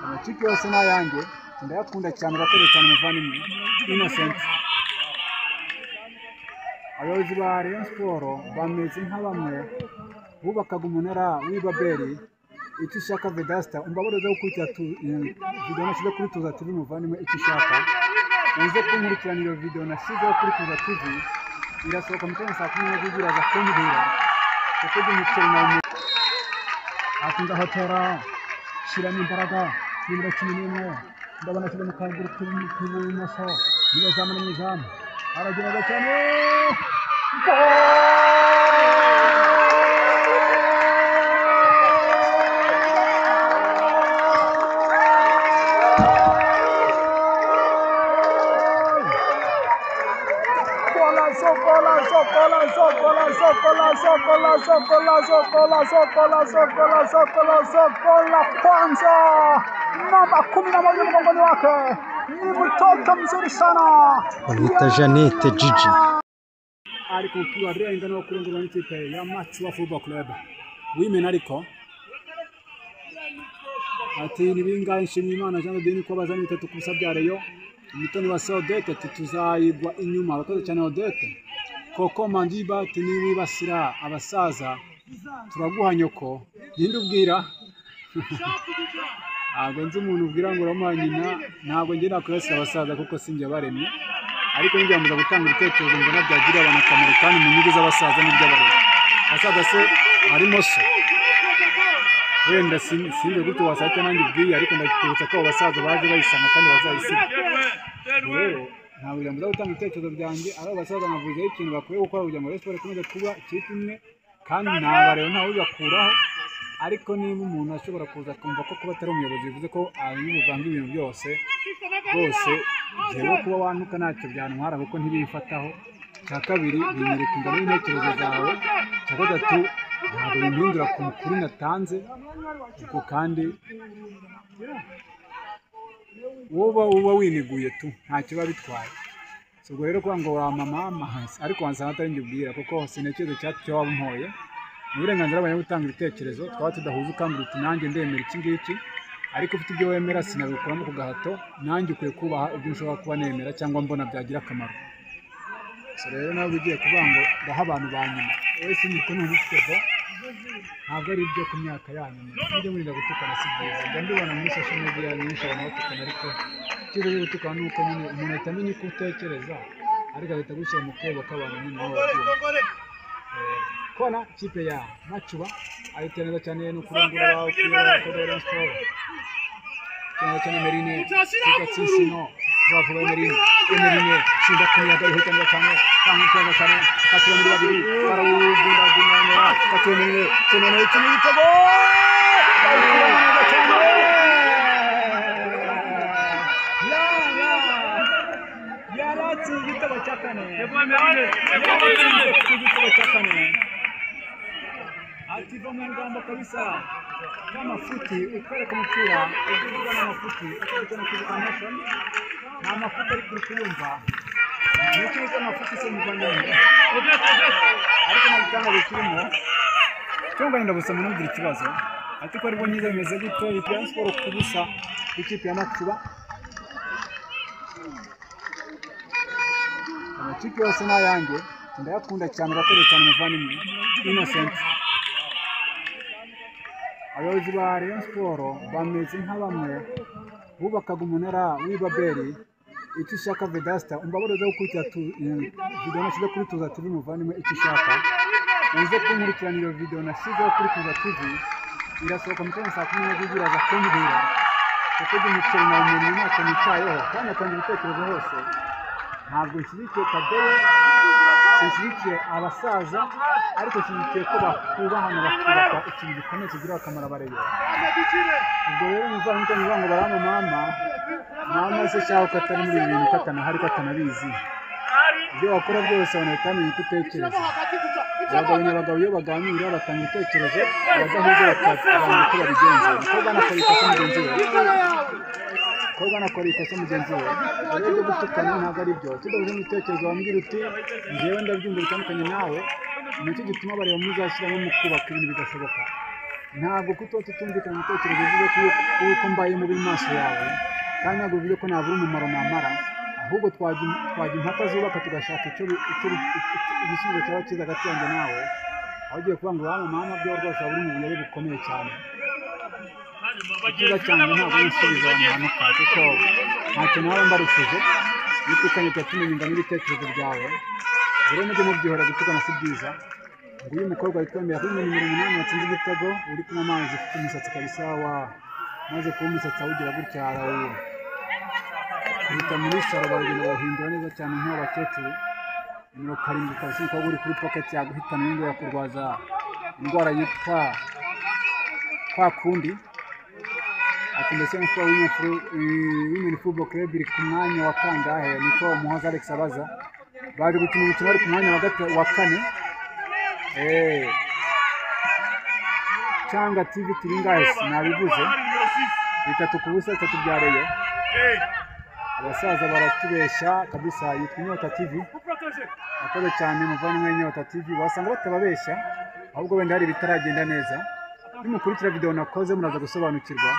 amakipe yose n'ayange ndayakunda cyane urakoze cyane muvandimwe Innocent. Abayobozi ba Rayon Sports bameze nka bamwe bubakaga umunara w'Ibabeli icyo ishaka Vedasta umbabareze wo kurikira video nashyize kuri Tuza TV muvandimwe icyo ishaka uze kunkurikirana iyo video nashyizeho kuri Tuza TV irasohoka mu kanya saa 10 iraza kumbwira kuko umuceri na atinda hotera shiramo imbaraga nimero 11 ndabona kiri mu kanguru k'ibumoso niyo zamu n'izamu aragira cyane Sokola kwanza namba 11 mgongoni wake ni mtoto mzuri sana Anita Janete Gigi ariko ukiwa renga no kurengera n'ikipe ya Machua Football Club women ariko ati nibinga nshimye Imana Jean de Denis ko bazana bitatu kubisabya Rayon umutoni wa Odette tuzayigwa inyuma abakoze cyane Odette koko Mandiba tiniwibasira abasaza turaguha nyoko ninde ubwira nzi umuntu ubwira ngo uramanyina ntabwo ngira kwese abasaza kuko sinjye baremye ariko njya muza gutanga ibitekerezo mbona byagira abantu akamaro kandi mu nyungu z'abasaza n'ibyo baremye abasaza se harimo so wenda sinjye gutyo wasake nanjye ubwiye ariko ndakubutsa ko abasaza baje bayisanga kandi bazayisiga rero ntabwo njya gutanga ibitekerezo byanjye ari abasaza navuze ikintu bakwiye gukora kugira ngo Rayon Sports ikomeze kuba ikipe imwe kandi ntabarero ntawe ujyakuraho ariko niba umuntu ashobora kuza kumva ko kuba atari umuyobozi bivuze ko ayubuvanga ibintu byose rwose jewe kuba wanuka ntacyo byantwara kuko ntibifataho cya kabiri binyereka ingano y'intekerezo zawe cya gatatu ntabwo bimpindura ku mukuru natanze kuko kandi uba winiguye tu ntacyo biba bitwaye ubwo rero kuba ngo wamama ariko wansanga atari njye ubwira kuko sintekerezo cyo waba umpoye ni uburenganzira bwawe gutanga ibitekerezo twaba tudahuza ukambwira uti nanjye ndemera iki ngiki ariko ufite ibyo wemera sinabikuramo ku gahato nanjye ukwiye kubaha ibyo ushobora kuba nemera cyangwa mbona byagira akamaro rero nawe ugiye kuvuga ngo baha abantu ba nyuma wowe siniko ntubifiteho ntabwo ari ibyo ku myaka yanyu mujye murinda gutukana si byiza njya mbibona muri social media nyinshi abantu batukana ariko icyiza cyo gutukana ni uko nyine umuntu ahita amenya uko utekereza ariko agahita agushyira mu kebo k'abantu nyine aho babyumva kona kipe ya Machua ayitera neza cyane no kurengura ukira Rayon Sports cyane Merine Kigatsisino bavuga Merine shinda kunyaga ihutanga cyane cyane katira muri babiri barawugunda gunyana katira Merine cyane igitego yaratsi igitego cyakane ativo mu ngamba kabisa kama futi ukwereka umupira uvuga n'amafuti ukwereka no kuvuga nation nta mafuti ari kuyumva n'icyo cyo amafuti se muvandimwe ariko nagitanga bikirimo cyangwa yenda gusoma n'ugira ikibazo ati ko aribo nyiza bimeze gutyo Rayon Sports kubusa ikipe ya Machua amakipe yose n'ayange ndayakunda cyane urakoze cyane muvandimwe Innocent. Abayobozi ba Rayon Sports bameze nka bamwe bubakaga umunara w'Ibabeli icyo ishaka Vedasta umbabareze wo kurikira video nashyize kuri Tuza TV muvandimwe icyo ishaka uze kunkurikirana iyo video nashyizeho kuri Tuza TV irasohoka mu kanya saa 10 iraza kumbwira kuko umuceri na umuntu ntacyo nitayeho kandi atanga ibitekerezo hose ntabwo nshyigikiye Kadeyo sinshyigikiye abasaza ariko nshyigikiye ko bakubahana bakubaka ikintu gikomeye kigira akamaro abareba ubwo rero muvandimwe niba ngo barama mama se cyangwa ko atari muri ibintu katanahari katanabizi ibyo wakora byose wanahita bamenya icyo utekereza abagabo iyo baganira batanga ibitekerezo abadahuza bakavuga uko babigenza kuko banakora ikosa mugenzi we rero ibyo gutukana ntabwo ari byo tudahuje ibitekerezo wambwira uti njyewe ndabyumva bitandukanye nawe nicyo gituma bareba muzashyiramo mu kubaka ibintu bidashoboka ntabwo kuko tutumvikana ibitekerezo bivuze ko mbaye mubi mu maso yawe kandi ntabwo bivuze ko nabura umumaro namara ahubwo twajya impaka zubaka tugashaka igisubizo cyaba cyiza hagati yanjye nawe aho ugiye kuvuga ngo waba mama byo rwose waba uri mu buyobe bukomeye cyane icyiza cyane ntabwo wisubiza abantu kuko ntacyo naba mbarushije nitukanye tumenye ingano y'ibitekerezo byawe rero mujye mubyihora gutukana si byiza ngo uyu mukobwa witwemera kuri nimero 8 watsinze igitego uri kunywa amazi ufite umusatsi kabisa maze kuba umusatsi awugira gutya arawura uhita muri saro baragenda bawuhindura neza cyane nk'abakecuru nimero 7 kabisa umukobwa uri kuri pocket yaguhitana n'indwara yakurwaza indwara yitwa kwa kundi ati mbese nko Women Football Club iri ku mwanya wa kangahe niko Umuhoza Alex abaza baje gukina umukino bari ku mwanya wa 4 cyangwa TV turingahe nabivuze 3-0 3 byareyo abasaza baratubeshya kabisa yitwa Inyota TV akoze cyane muvanywe Inyota TV wasanga batababeshya ahubwo wenda hari bitaragenda neza nimukurikira video nakoze muraza gusobanukirwa